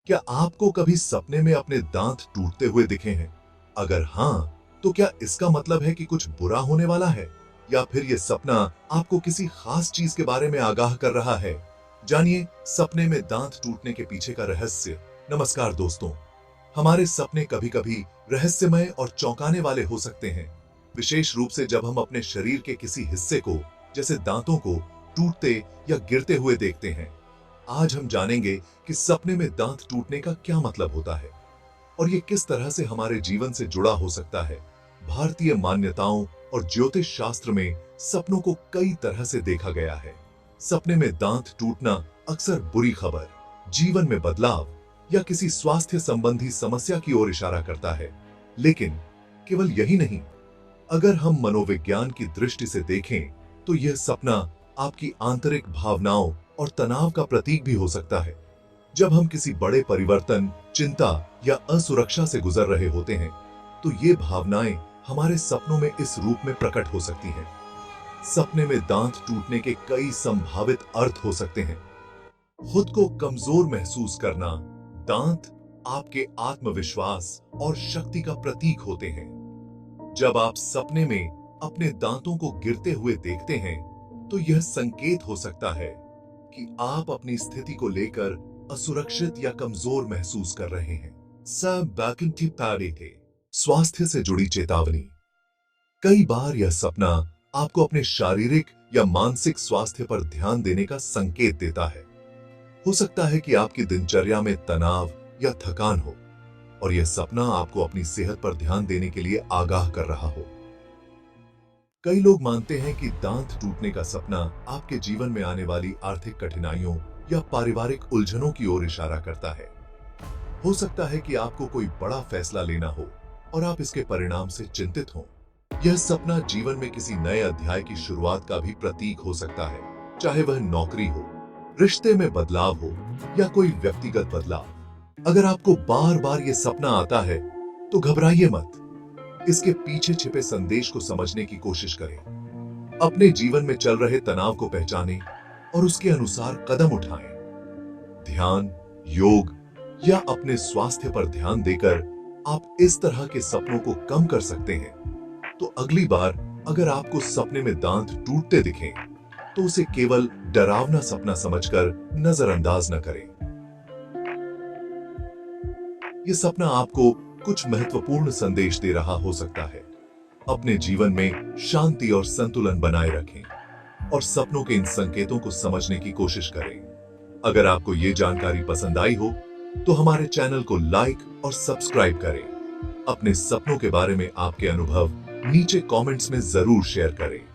क्या आपको कभी सपने में अपने दांत टूटते हुए दिखे हैं? अगर हाँ, तो क्या इसका मतलब है कि कुछ बुरा होने वाला है? या फिर ये सपना आपको किसी खास चीज के बारे में आगाह कर रहा है? जानिए सपने में दांत टूटने के पीछे का रहस्य। नमस्कार दोस्तों, हमारे सपने कभी-कभी रहस्यमय और चौंकाने वाले हो सकते हैं, विशेष रूप से जब हम अपने शरीर के किसी हिस्से को, जैसे दांतों को, टूटते या गिरते हुए देखते हैं। आज हम जानेंगे कि सपने में दांत टूटने का क्या मतलब होता है और ये किस तरह से हमारे जीवन से जुड़ा हो सकता है। भारतीय मान्यताओं और ज्योतिष शास्त्र में सपनों को कई तरह से देखा गया है। सपने में दांत टूटना अक्सर बुरी खबर, जीवन में बदलाव या किसी स्वास्थ्य संबंधी समस्या की ओर इशारा करता है। लेकिन केवल यही नहीं, अगर हम मनोविज्ञान की दृष्टि से देखें तो यह सपना आपकी आंतरिक भावनाओं और तनाव का प्रतीक भी हो सकता है। जब हम किसी बड़े परिवर्तन, चिंता या असुरक्षा से गुजर रहे होते हैं, तो ये भावनाएं हमारे सपनों में इस रूप में प्रकट हो सकती हैं। सपने में दांत टूटने के कई संभावित अर्थ हो सकते हैं। खुद को कमजोर महसूस करना, दांत आपके आत्मविश्वास और शक्ति का प्रतीक होते हैं। जब आप सपने में अपने दांतों को गिरते हुए देखते हैं, तो यह संकेत हो सकता है कि आप अपनी स्थिति को लेकर असुरक्षित या कमजोर महसूस कर रहे हैं। सैम बैकेंटी पैरी थे। स्वास्थ्य से जुड़ी चेतावनी। कई बार यह सपना आपको अपने शारीरिक या मानसिक स्वास्थ्य पर ध्यान देने का संकेत देता है। हो सकता है कि आपकी दिनचर्या में तनाव या थकान हो और यह सपना आपको अपनी सेहत पर ध्यान देने के लिए आगाह कर रहा हो। कई लोग मानते हैं कि दांत टूटने का सपना आपके जीवन में आने वाली आर्थिक कठिनाइयों या पारिवारिक उलझनों की ओर इशारा करता है। हो सकता है कि आपको कोई बड़ा फैसला लेना हो और आप इसके परिणाम से चिंतित हों। यह सपना जीवन में किसी नए अध्याय की शुरुआत का भी प्रतीक हो सकता है, चाहे वह नौकरी हो, रिश्ते में बदलाव हो या कोई व्यक्तिगत बदलाव। अगर आपको बार बार यह सपना आता है, तो घबराइए मत। इसके पीछे छिपे संदेश को समझने की कोशिश करें। अपने जीवन में चल रहे तनाव को पहचानें और उसके अनुसार कदम उठाएं। ध्यान, योग या अपने स्वास्थ्य पर ध्यान देकर आप इस तरह के सपनों को कम कर सकते हैं। तो अगली बार अगर आपको सपने में दांत टूटते दिखें, तो उसे केवल डरावना सपना समझकर नजरअंदाज न करें। यह सपना आपको कुछ महत्वपूर्ण संदेश दे रहा हो सकता है। अपने जीवन में शांति और संतुलन बनाए रखें और सपनों के इन संकेतों को समझने की कोशिश करें। अगर आपको ये जानकारी पसंद आई हो, तो हमारे चैनल को लाइक और सब्सक्राइब करें। अपने सपनों के बारे में आपके अनुभव नीचे कमेंट्स में जरूर शेयर करें।